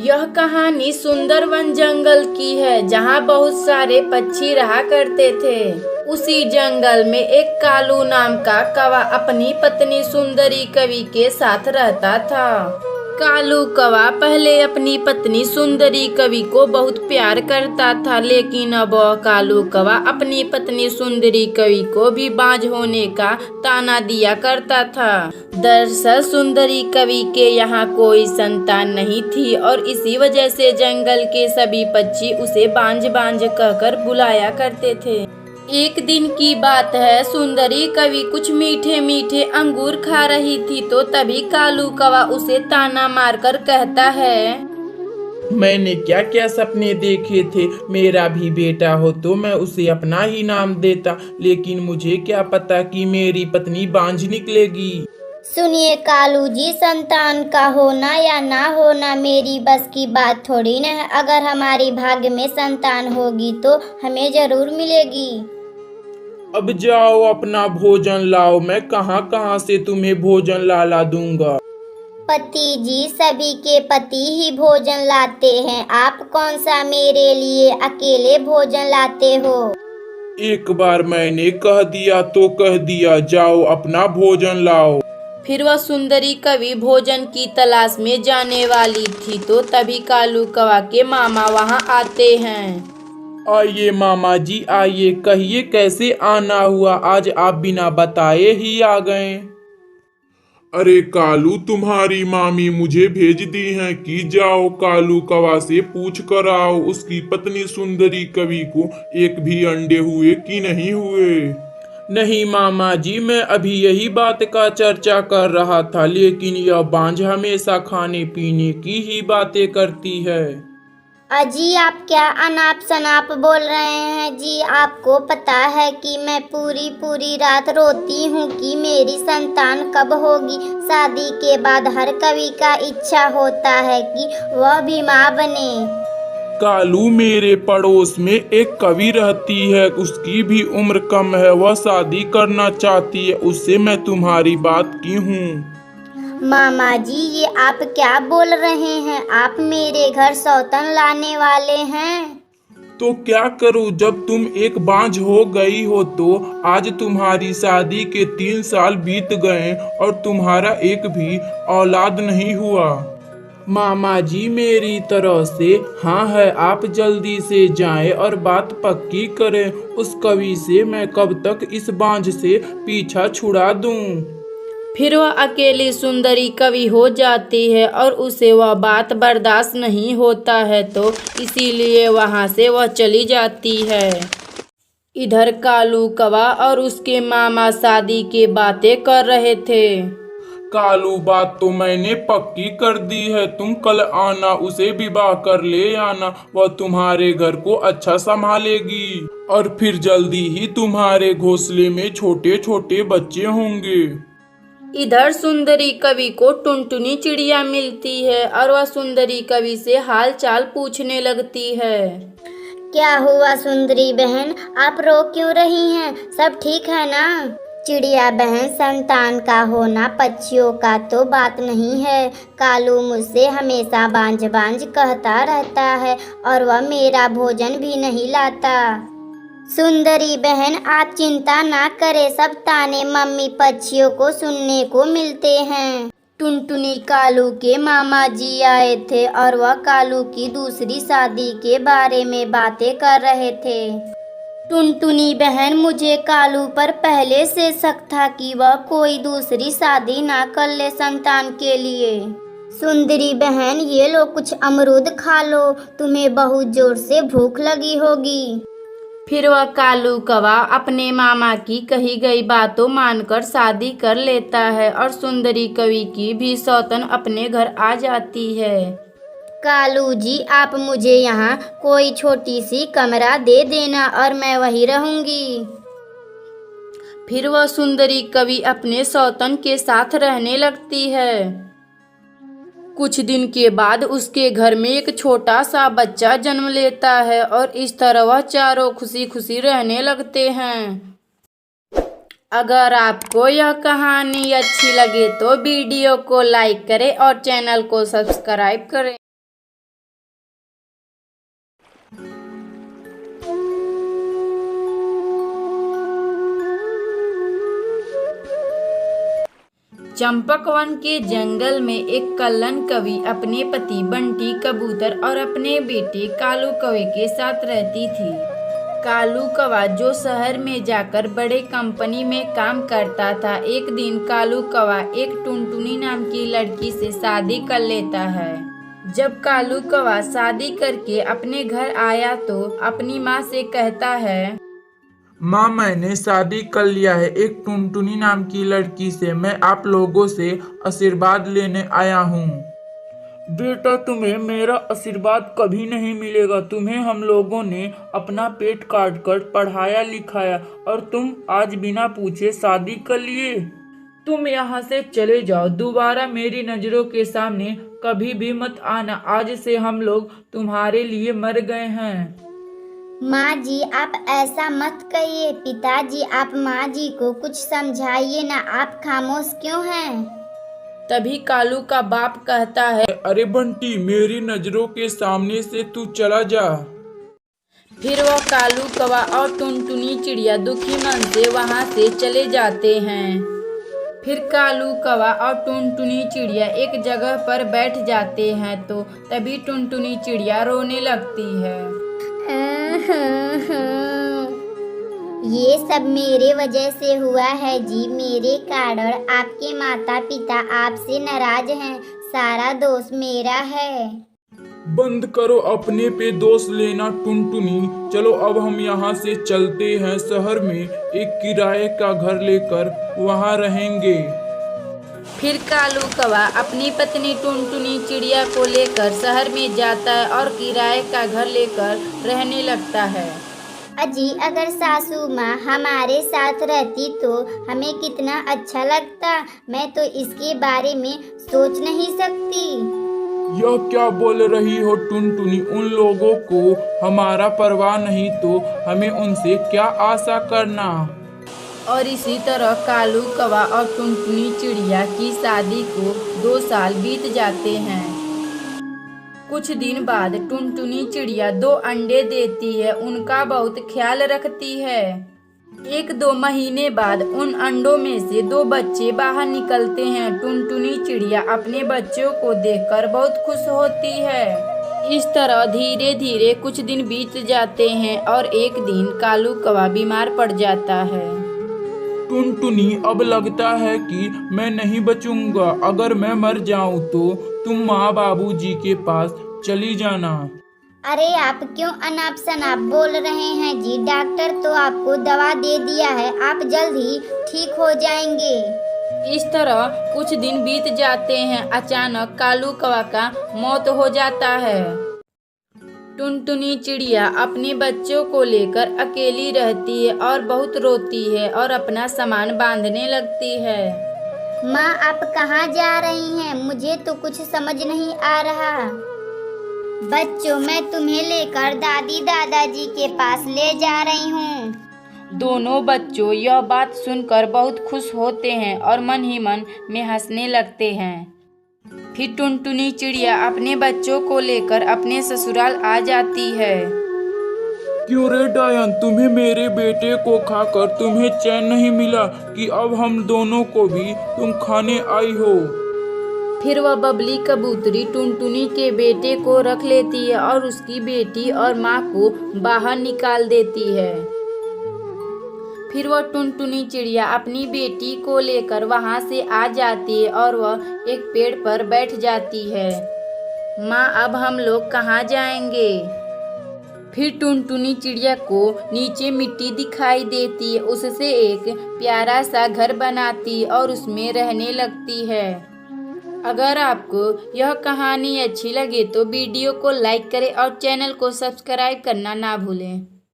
यह कहानी सुंदर वन जंगल की है जहाँ बहुत सारे पक्षी रहा करते थे। उसी जंगल में एक कालू नाम का कौवा अपनी पत्नी सुंदरी कवि के साथ रहता था। कालू कौवा पहले अपनी पत्नी सुंदरी कवि को बहुत प्यार करता था, लेकिन अब वह कालू कौवा अपनी पत्नी सुंदरी कवि को भी बांझ होने का ताना दिया करता था। दरअसल सुंदरी कवि के यहाँ कोई संतान नहीं थी और इसी वजह से जंगल के सभी पक्षी उसे बांझ बांझ कहकर बुलाया करते थे। एक दिन की बात है, सुंदरी कवि कुछ मीठे मीठे अंगूर खा रही थी तो तभी कालू कौवा उसे ताना मारकर कहता है, मैंने क्या क्या सपने देखे थे। मेरा भी बेटा हो तो मैं उसे अपना ही नाम देता, लेकिन मुझे क्या पता कि मेरी पत्नी बांझ निकलेगी। सुनिए कालू जी, संतान का होना या ना होना मेरी बस की बात थोड़ी न है। अगर हमारी भाग्य में संतान होगी तो हमें जरूर मिलेगी। अब जाओ अपना भोजन लाओ, मैं कहाँ कहाँ से तुम्हें भोजन ला दूंगा। पति जी, सभी के पति ही भोजन लाते हैं, आप कौन सा मेरे लिए अकेले भोजन लाते हो। एक बार मैंने कह दिया तो कह दिया, जाओ अपना भोजन लाओ। फिर वह सुंदरी कवि भोजन की तलाश में जाने वाली थी तो तभी कालू कौवा के मामा वहां आते हैं। आइए मामा जी आइए, कहिए कैसे आना हुआ, आज आप बिना बताए ही आ गए। अरे कालू, तुम्हारी मामी मुझे भेज दी हैं कि जाओ कालू कौवा से पूछ कर आओ उसकी पत्नी सुंदरी कवि को एक भी अंडे हुए कि नहीं हुए। नहीं मामा जी, मैं अभी यही बात का चर्चा कर रहा था, लेकिन यह बांझ हमेशा खाने पीने की ही बातें करती है। अजी, आप क्या अनाप शनाप बोल रहे हैं जी। आपको पता है कि मैं पूरी पूरी रात रोती हूँ कि मेरी संतान कब होगी। शादी के बाद हर कवि का इच्छा होता है कि वह भी माँ बने। कालू, मेरे पड़ोस में एक कवि रहती है, उसकी भी उम्र कम है, वह शादी करना चाहती है, उससे मैं तुम्हारी बात की हूँ। मामा जी, ये आप क्या बोल रहे हैं। आप मेरे घर सौतन लाने वाले हैं। तो क्या करूं, जब तुम एक बांझ हो गई हो तो आज तुम्हारी शादी के 3 साल बीत गए और तुम्हारा एक भी औलाद नहीं हुआ। मामा जी, मेरी तरफ से हाँ है, आप जल्दी से जाएं और बात पक्की करें। उस कवि से मैं कब तक इस बांझ से पीछा छुड़ा दूं। फिर वह अकेली सुंदरी कवि हो जाती है और उसे वह बात बर्दाश्त नहीं होता है तो इसीलिए वहां से वह चली जाती है। इधर कालू कौवा और उसके मामा शादी की बातें कर रहे थे। कालू, बात तो मैंने पक्की कर दी है, तुम कल आना, उसे विवाह कर ले आना, वह तुम्हारे घर को अच्छा संभालेगी और फिर जल्दी ही तुम्हारे घोंसले में छोटे छोटे बच्चे होंगे। इधर सुंदरी कवि को टुनटुनी चिड़िया मिलती है और वह सुंदरी कवि से हाल चाल पूछने लगती है। क्या हुआ सुंदरी बहन, आप रो क्यों रही हैं। सब ठीक है ना। चिड़िया बहन, संतान का होना पक्षियों का तो बात नहीं है। कालू मुझसे हमेशा बांझ बांझ कहता रहता है और वह मेरा भोजन भी नहीं लाता। सुंदरी बहन, आप चिंता ना करें, सब ताने मम्मी पक्षियों को सुनने को मिलते हैं। टुनटुनी कालू के मामा जी आए थे और वह कालू की दूसरी शादी के बारे में बातें कर रहे थे। टुनटुनी बहन, मुझे कालू पर पहले से शक था कि वह कोई दूसरी शादी ना कर ले संतान के लिए। सुंदरी बहन, ये लो कुछ अमरूद खा लो, तुम्हें बहुत जोर से भूख लगी होगी। फिर वह कालू कौवा अपने मामा की कही गई बातों मानकर शादी कर लेता है और सुंदरी कवि की भी सौतन अपने घर आ जाती है। कालू जी, आप मुझे यहाँ कोई छोटी सी कमरा दे देना और मैं वहीं रहूंगी। फिर वह सुंदरी कवि अपने सौतन के साथ रहने लगती है। कुछ दिन के बाद उसके घर में एक छोटा सा बच्चा जन्म लेता है और इस तरह वह चारों खुशी खुशी रहने लगते हैं। अगर आपको यह कहानी अच्छी लगे तो वीडियो को लाइक करें और चैनल को सब्सक्राइब करें। चंपकवन के जंगल में एक कल्लन कवि अपने पति बंटी कबूतर और अपने बेटे कालू कौवे के साथ रहती थी। कालू कौवा जो शहर में जाकर बड़े कंपनी में काम करता था, एक दिन कालू कौवा एक टुनटुनी नाम की लड़की से शादी कर लेता है। जब कालू कौवा शादी करके अपने घर आया तो अपनी माँ से कहता है, माँ, मैंने शादी कर लिया है एक टुनटुनी नाम की लड़की से। मैं आप लोगों से आशीर्वाद लेने आया हूँ। बेटा, तुम्हें मेरा आशीर्वाद कभी नहीं मिलेगा। तुम्हें हम लोगों ने अपना पेट काट कर पढ़ाया लिखाया और तुम आज बिना पूछे शादी कर लिए। तुम यहाँ से चले जाओ, दोबारा मेरी नजरों के सामने कभी भी मत आना। आज से हम लोग तुम्हारे लिए मर गए हैं। माँ जी, आप ऐसा मत कहिए। पिताजी, आप माँ जी को कुछ समझाइए ना, आप खामोश क्यों हैं? तभी कालू का बाप कहता है, अरे बंटी, मेरी नजरों के सामने से तू चला जा। फिर वह कालू कौवा और टुनटुनी चिड़िया दुखी मन से वहाँ से चले जाते हैं। फिर कालू कौवा और टुनटुनी चिड़िया एक जगह पर बैठ जाते हैं तो तभी टुनटुनी चिड़िया रोने लगती है। ये सब मेरे वजह से हुआ है जी, मेरे कारण आपके माता पिता आपसे नाराज हैं, सारा दोष मेरा है। बंद करो अपने पे दोष लेना टुनटुनी। चलो अब हम यहाँ से चलते हैं शहर में, एक किराए का घर लेकर वहाँ रहेंगे। फिर कालू कौवा अपनी पत्नी टुनटुनी चिड़िया को लेकर शहर में जाता है और किराए का घर लेकर रहने लगता है। अजी, अगर सासू माँ हमारे साथ रहती तो हमें कितना अच्छा लगता। मैं तो इसके बारे में सोच नहीं सकती। यह क्या बोल रही हो टुनटुनी? उन लोगों को हमारा परवाह नहीं तो हमें उनसे क्या आशा करना। और इसी तरह कालू कौवा और टुनटुनी चिड़िया की शादी को 2 साल बीत जाते हैं। कुछ दिन बाद टुनटुनी चिड़िया 2 अंडे देती है, उनका बहुत ख्याल रखती है। 1-2 महीने बाद उन अंडों में से 2 बच्चे बाहर निकलते हैं। टुनटुनी चिड़िया अपने बच्चों को देखकर बहुत खुश होती है। इस तरह धीरे धीरे कुछ दिन बीत जाते हैं और एक दिन कालू कौवा बीमार पड़ जाता है। टुनटुनी, अब लगता है कि मैं नहीं बचूंगा। अगर मैं मर जाऊं तो तुम माँ बाबूजी के पास चली जाना। अरे आप क्यों अनाप शनाप बोल रहे हैं जी? डॉक्टर तो आपको दवा दे दिया है, आप जल्द ही ठीक हो जाएंगे। इस तरह कुछ दिन बीत जाते हैं। अचानक कालू कौवा का मौत हो जाता है। टुनटुनी चिड़िया अपने बच्चों को लेकर अकेली रहती है और बहुत रोती है और अपना सामान बांधने लगती है। माँ, आप कहाँ जा रही हैं? मुझे तो कुछ समझ नहीं आ रहा। बच्चों, मैं तुम्हें लेकर दादी दादाजी के पास ले जा रही हूँ। दोनों बच्चों यह बात सुनकर बहुत खुश होते हैं और मन ही मन में हंसने लगते हैं। फिर टुनटुनी चिड़िया अपने बच्चों को लेकर अपने ससुराल आ जाती है। क्यों रे डायन, तुम्हें मेरे बेटे को खाकर तुम्हें चैन नहीं मिला कि अब हम दोनों को भी तुम खाने आई हो? फिर वह बबली कबूतरी टुनटुनी के बेटे को रख लेती है और उसकी बेटी और माँ को बाहर निकाल देती है। फिर वह टुनटुनी चिड़िया अपनी बेटी को लेकर वहाँ से आ जाती है और वह एक पेड़ पर बैठ जाती है। माँ, अब हम लोग कहाँ जाएंगे? फिर टुनटुनी चिड़िया को नीचे मिट्टी दिखाई देती है, उससे एक प्यारा सा घर बनाती और उसमें रहने लगती है। अगर आपको यह कहानी अच्छी लगे तो वीडियो को लाइक करें और चैनल को सब्सक्राइब करना ना भूलें।